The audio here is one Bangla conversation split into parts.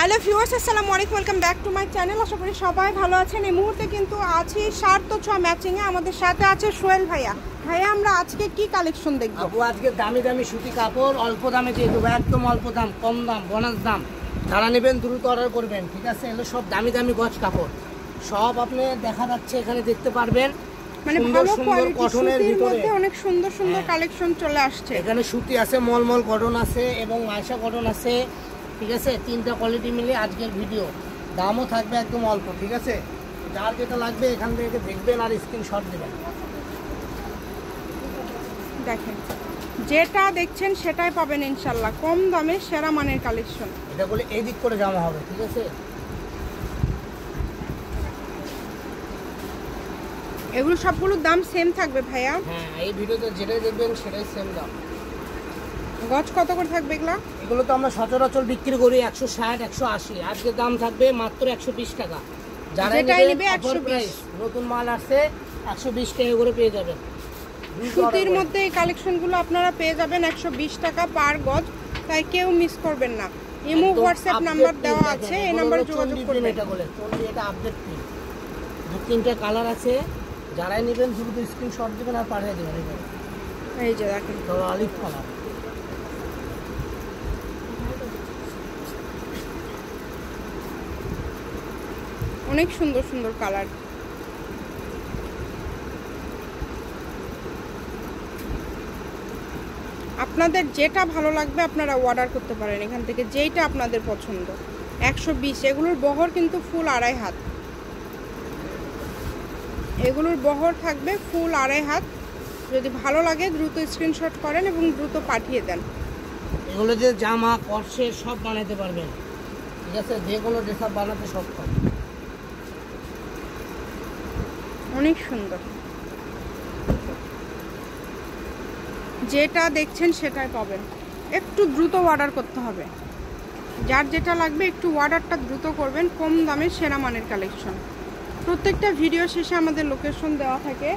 হ্যালো ভিউয়ার্স, আসসালামু আলাইকুম, welcome back to my channel. আশা করি সবাই ভালো আছেন। এই মুহূর্তে কিন্তু আছি শার্ট তো ছোঁয়া ম্যাচিংয়ে। আমাদের সাথে আছে সোহেল ভাইয়া। ভাইয়া, আমরা আজকে কি কালেকশন দেখব? আপু আজকে দামি দামি সুতি কাপড় অল্প দামে দিয়ে দেবো, একদম অল্প দাম, কম দাম, বোনাস দাম। যারা নেবেন দ্রুত অর্ডার করবেন, ঠিক আছে? এগুলো সব দামি দামি গজ কাপড়, সব আপনি দেখা যাচ্ছে এখানে দেখতে পারবেন। মানে ভালো কোয়ালিটি সুতির মধ্যে অনেক সুন্দর সুন্দর কালেকশন চলে আসছে। এখানে সুতি আছে, মলমল কটন আছে এবং মাইশা কটন আছে, ঠিক আছে? তিনটা কোয়ালিটি মিলে আজকের ভিডিও। দামও থাকবে একদম অল্প, ঠিক আছে? যার যেটা লাগবে এখান থেকে দেখবেন আর স্ক্রিনশট দেবেন। দেখেন, যেটা দেখছেন সেটাই পাবেন ইনশাল্লাহ, কম দামে সেরা মানের কালেকশন। এটা বলে এই দিক করে জামা হবে, ঠিক আছে? এগুলো সবগুলোর দাম সেম থাকবে ভাইয়া? হ্যাঁ, এই ভিডিওতে যেটাই দেখবেন সেটাই সেম দাম। গজ কত করে থাকবে এগুলো? এগুলো তো আমরা সচরাচর বিক্রি করি 160 180, আজকে দাম থাকবে মাত্র 120 টাকা। যারা নেবে 120, নতুন মাল আসছে 120 টাকা করে পেয়ে যাবেন। সুতির মধ্যে এই কালেকশনগুলো আপনারা পেয়ে যাবেন 120 টাকা পার গজ, তাই কেউ মিস করবেন না। ইমো হোয়াটসঅ্যাপ নাম্বার দেওয়া আছে, এই নাম্বারে যোগাযোগ করবেন। এটা বলে চন্ডি, এটা আপডেট প্রিন্ট, দু তিনটা কালার আছে। যারাই নেবেন শুধু স্ক্রিনশট দিবেন আর পাঠিয়ে দেবেন। এই যে দেখেন, তো অলিভ কালার, অনেক সুন্দর সুন্দর কালার। আপনাদের যেটা ভালো লাগবে আপনারা অর্ডার করতে পারেন এখান থেকে, যেইটা আপনাদের পছন্দ। 120, এগুলোর বহর কিন্তু ফুল 2.5 হাত। এগুলোর বহর থাকবে ফুল 2.5 হাত। যদি ভালো লাগে দ্রুত স্ক্রিনশট করেন এবং দ্রুত পাঠিয়ে দেন। এগুলো যে জামা কর্সে সব বানাতে পারবেন, ঠিক আছে? যে কোনো ড্রেস আপ বানাতে সক্ষম। অনেক সুন্দর, যেটা দেখছেন সেটাই পাবেন। একটু দ্রুত অর্ডার করতে হবে, যার যেটা লাগবে একটু অর্ডারটা দ্রুত করবেন। কম দামে সেরা মানের কালেকশন। প্রত্যেকটা ভিডিও শেষে আমাদের লোকেশন দেওয়া থাকে,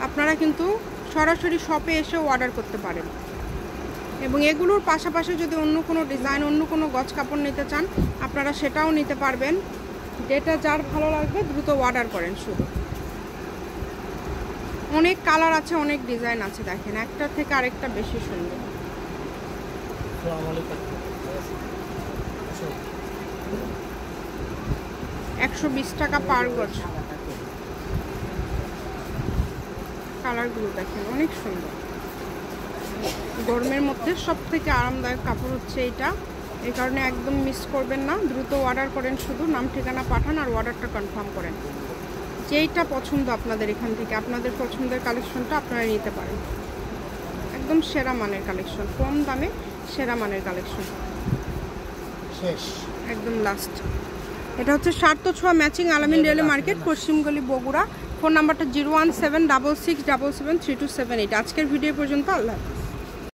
আপনারা কিন্তু সরাসরি শপে এসেও অর্ডার করতে পারেন। এবং এগুলোর পাশাপাশি যদি অন্য কোনো ডিজাইন, অন্য কোনো গজ কাপড় নিতে চান আপনারা সেটাও নিতে পারবেন। যেটা যার ভালো লাগবে দ্রুত অর্ডার করেন শুধু। অনেক কালার আছে, অনেক ডিজাইন আছে। দেখেন, একটা থেকে আরেকটা বেশি সুন্দর। 120 টাকা পার গজ। কালারগুলো দেখেন, অনেক সুন্দর। গরমের মধ্যে সব থেকে আরামদায়ক কাপড় হচ্ছে এটা, এই কারণে একদম মিস করবেন না। দ্রুত অর্ডার করেন, শুধু নাম ঠিকানা পাঠান আর অর্ডারটা কনফার্ম করেন। যেইটা পছন্দ আপনাদের এখান থেকে, আপনাদের পছন্দের কালেকশনটা আপনারা নিতে পারেন। একদম সেরা মানের কালেকশন, কম দামে সেরা মানের কালেকশন। শেষ একদম লাস্ট। এটা হচ্ছে শার্ট তো ছোঁয়া ম্যাচিং, আলামিন রেলওয়ে মার্কেট, পশ্চিমগলি, বগুড়া। ফোন নাম্বারটা 01766773278। আজকের ভিডিও পর্যন্ত, আল্লাহ হাফেজ।